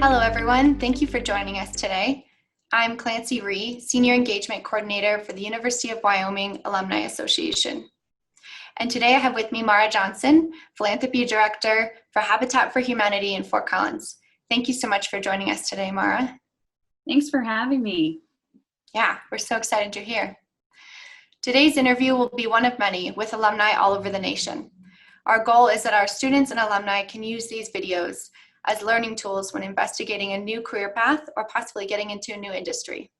Hello, everyone. Thank you for joining us today. I'm Clancy Ree, Senior Engagement Coordinator for the University of Wyoming Alumni Association. And today I have with me Mara Johnson, Philanthropy Director for Habitat for Humanity in Fort Collins. Thank you so much for joining us today, Mara. Thanks for having me. Yeah, we're so excited you're here. Today's interview will be one of many with alumni all over the nation. Our goal is that our students and alumni can use these videos as learning tools when investigating a new career path or possibly getting into a new industry.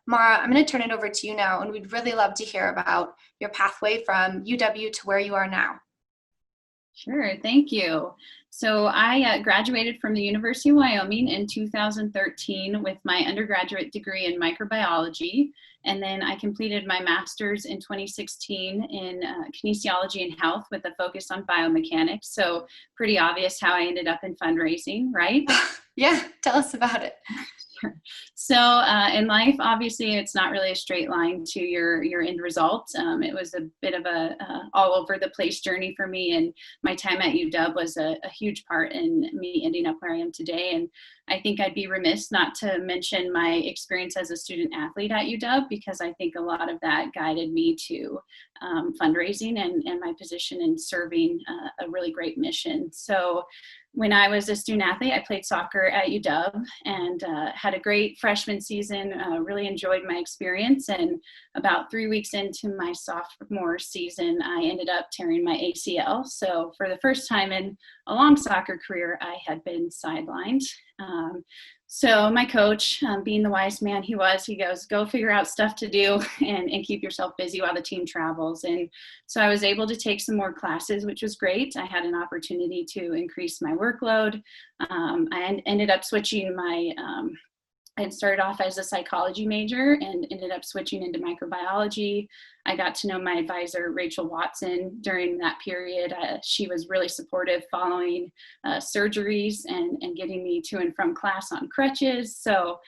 Mara, I'm going to turn it over to you now, and we'd really love to hear about your pathway from UW to where you are now. Sure, thank you. So I graduated from the University of Wyoming in 2013 with my undergraduate degree in microbiology, and then I completed my master's in 2016 in Kinesiology and Health with a focus on biomechanics. So pretty obvious how I ended up in fundraising, right? Yeah, tell us about it. So in life, obviously, it's not really a straight line to your end result. It was a bit of a all over the place journey for me, and my time at UW was a huge part in me ending up where I am today. And I think I'd be remiss not to mention my experience as a student athlete at UW, because I think a lot of that guided me to fundraising and my position in serving a really great mission. So when I was a student athlete, I played soccer at UW and had a great freshman season, really enjoyed my experience. And about 3 weeks into my sophomore season, I ended up tearing my ACL. So for the first time in a long soccer career, I had been sidelined. So my coach, being the wise man he was, he goes, go figure out stuff to do and keep yourself busy while the team travels. And so I was able to take some more classes, which was great. I had an opportunity to increase my workload. I ended up switching I had started off as a psychology major and ended up switching into microbiology. I got to know my advisor, Rachel Watson, during that period. She was really supportive following surgeries and getting me to and from class on crutches. So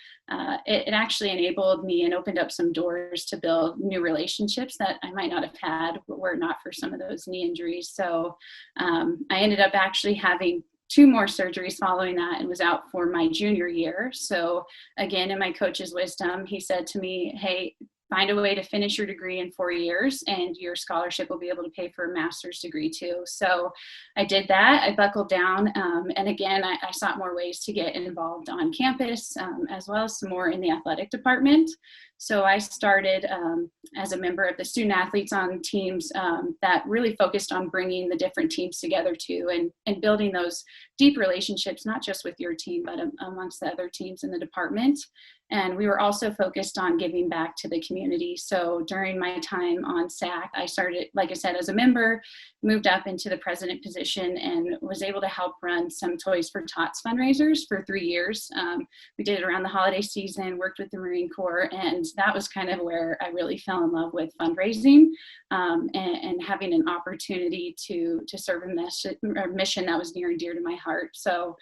it actually enabled me and opened up some doors to build new relationships that I might not have had were it not for some of those knee injuries. So I ended up actually having 2 more surgeries following that and was out for my junior year. So again, in my coach's wisdom, he said to me, hey, find a way to finish your degree in 4 years and your scholarship will be able to pay for a master's degree too. So I did that. I buckled down. And again, I sought more ways to get involved on campus, as well as some more in the athletic department. So I started as a member of the student athletes on teams that really focused on bringing the different teams together too, and building those deep relationships, not just with your team, but amongst the other teams in the department. And we were also focused on giving back to the community. So during my time on SAC, I started, like I said, as a member, moved up into the president position and was able to help run some Toys for Tots fundraisers for 3 years. We did it around the holiday season, worked with the Marine Corps, and that was kind of where I really fell in love with fundraising and having an opportunity to serve a mission that was near and dear to my heart. So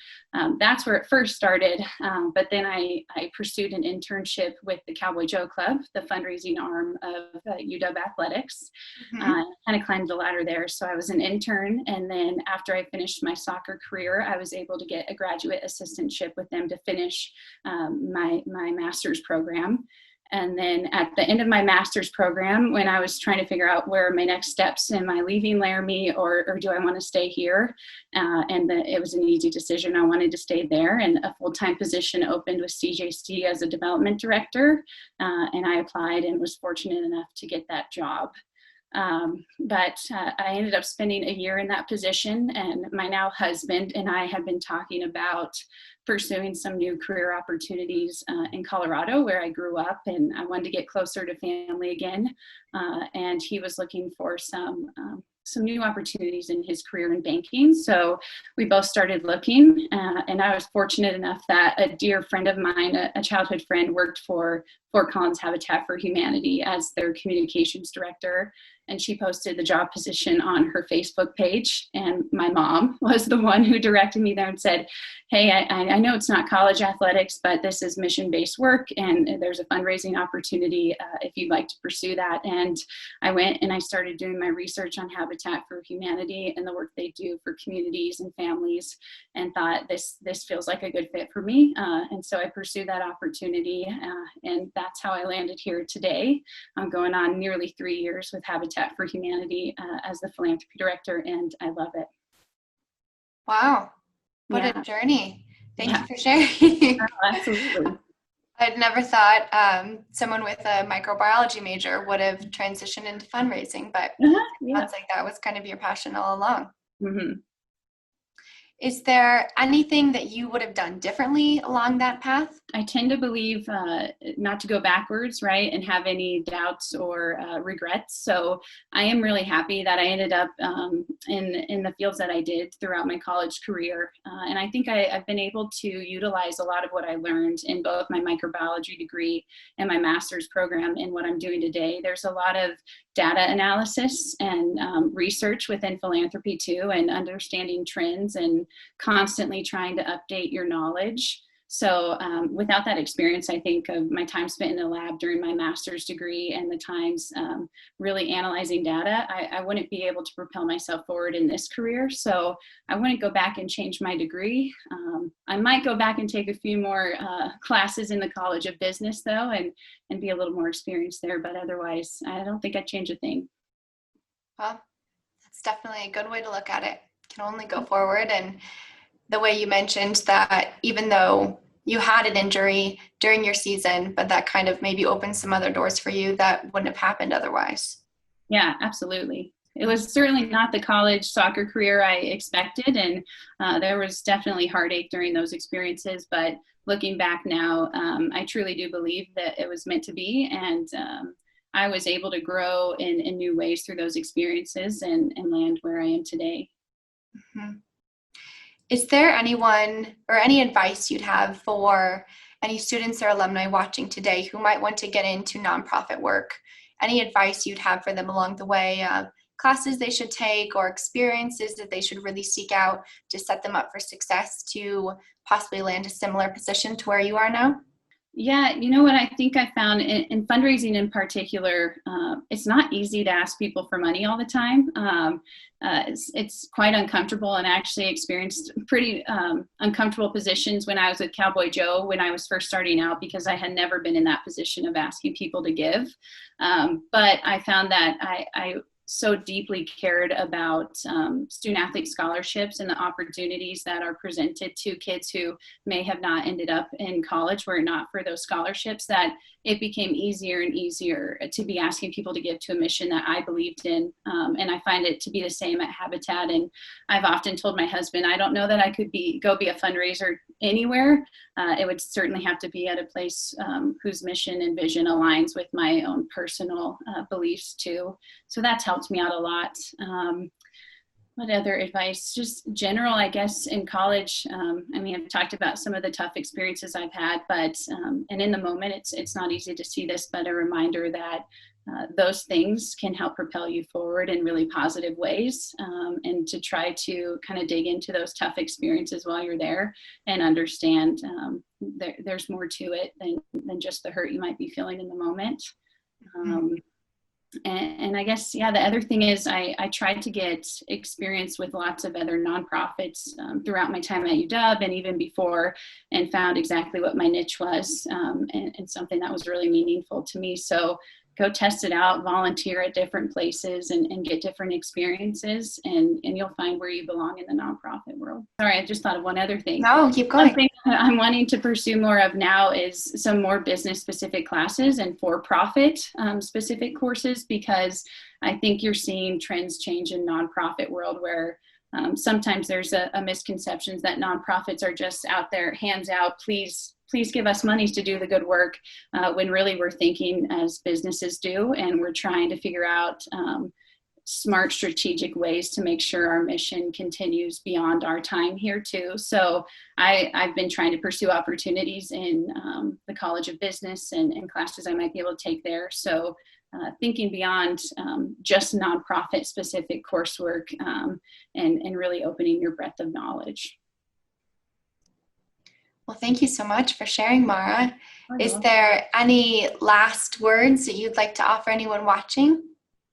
that's where it first started. But then I pursued an internship with the Cowboy2Cowboy, the fundraising arm of UW Athletics. Kind of climbed the ladder there. So I was an intern, and then after I finished my soccer career, I was able to get a graduate assistantship with them to finish my master's program. And then at the end of my master's program, when I was trying to figure out where my next steps, am I leaving Laramie or do I want to stay here? It was an easy decision. I wanted to stay there, and a full-time position opened with CJC as a development director. And I applied and was fortunate enough to get that job. But I ended up spending a year in that position, and my now husband and I have been talking about pursuing some new career opportunities in Colorado, where I grew up, and I wanted to get closer to family again. And he was looking for some new opportunities in his career in banking. So we both started looking, and I was fortunate enough that a dear friend of mine, a childhood friend, worked for Fort Collins Habitat for Humanity as their communications director. And she posted the job position on her Facebook page. And my mom was the one who directed me there and said, hey, I know it's not college athletics, but this is mission-based work, and there's a fundraising opportunity if you'd like to pursue that. And I went and I started doing my research on Habitat for Humanity and the work they do for communities and families, and thought this feels like a good fit for me. And so I pursued that opportunity, and that's how I landed here today. I'm going on nearly 3 years with Habitat for Humanity as the Philanthropy Director, and I love it. Wow. What Yeah. a journey. Thank you for sharing. Oh, absolutely. I'd never thought someone with a microbiology major would have transitioned into fundraising, but Yeah. it sounds like that was kind of your passion all along. Mm-hmm. Is there anything that you would have done differently along that path? I tend to believe not to go backwards, right, and have any doubts or regrets. So I am really happy that I ended up in the fields that I did throughout my college career. And I think I've been able to utilize a lot of what I learned in both my microbiology degree and my master's program in what I'm doing today. There's a lot of data analysis and research within philanthropy too, and understanding trends and constantly trying to update your knowledge. So without that experience, I think of my time spent in the lab during my master's degree and the times really analyzing data, I wouldn't be able to propel myself forward in this career. So I wouldn't go back and change my degree. I might go back and take a few more classes in the College of Business though, and be a little more experienced there. But otherwise, I don't think I'd change a thing. Well, that's definitely a good way to look at it. Can only go forward. And the way you mentioned that even though you had an injury during your season, but that kind of maybe opened some other doors for you that wouldn't have happened otherwise. Yeah, absolutely. It was certainly not the college soccer career I expected, and there was definitely heartache during those experiences. But looking back now, I truly do believe that it was meant to be, and I was able to grow in new ways through those experiences and land where I am today. Mm-hmm. Is there anyone or any advice you'd have for any students or alumni watching today who might want to get into nonprofit work? Any advice you'd have for them along the way, classes they should take or experiences that they should really seek out to set them up for success to possibly land a similar position to where you are now? Yeah, you know what I think I found in fundraising in particular, it's not easy to ask people for money all the time. It's quite uncomfortable, and I actually experienced pretty uncomfortable positions when I was with Cowboy Joe when I was first starting out, because I had never been in that position of asking people to give. But I found that I so deeply cared about student athlete scholarships and the opportunities that are presented to kids who may have not ended up in college were it not for those scholarships, that it became easier and easier to be asking people to give to a mission that I believed in. And I find it to be the same at Habitat. And I've often told my husband, I don't know that I could go be a fundraiser anywhere. It would certainly have to be at a place whose mission and vision aligns with my own personal beliefs too. So that's helped me out a lot. What other advice? Just general, I guess, in college. I mean, I've talked about some of the tough experiences I've had, but and in the moment, it's not easy to see this, but a reminder that those things can help propel you forward in really positive ways, and to try to kind of dig into those tough experiences while you're there and understand there's more to it than just the hurt you might be feeling in the moment. And I guess, yeah, the other thing is I tried to get experience with lots of other nonprofits throughout my time at UW and even before, and found exactly what my niche was, and something that was really meaningful to me. So go test it out, volunteer at different places and get different experiences, and you'll find where you belong in the nonprofit world. Sorry, I just thought of one other thing. No, keep going. One thing I'm wanting to pursue more of now is some more business specific classes and for-profit specific courses, because I think you're seeing trends change in nonprofit world where sometimes there's a misconception that nonprofits are just out there, hands out, please give us money to do the good work, when really we're thinking as businesses do, and we're trying to figure out smart strategic ways to make sure our mission continues beyond our time here too. So I've been trying to pursue opportunities in the College of Business and classes I might be able to take there. So thinking beyond just nonprofit specific coursework and really opening your breadth of knowledge. Well, thank you so much for sharing, Mara. Is there any last words that you'd like to offer anyone watching?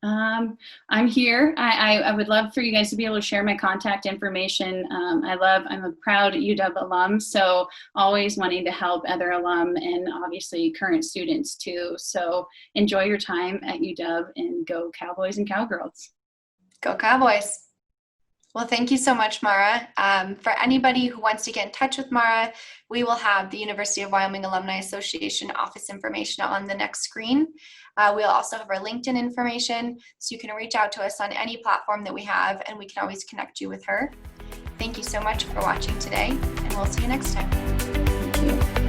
I'm here. I would love for you guys to be able to share my contact information. I'm a proud UW alum, so always wanting to help other alum and obviously current students too. So enjoy your time at UW and go Cowboys and Cowgirls. Go Cowboys. Well, thank you so much, Mara. For anybody who wants to get in touch with Mara, we will have the University of Wyoming Alumni Association office information on the next screen. We'll also have our LinkedIn information, so you can reach out to us on any platform that we have, and we can always connect you with her. Thank you so much for watching today, and we'll see you next time. Thank you.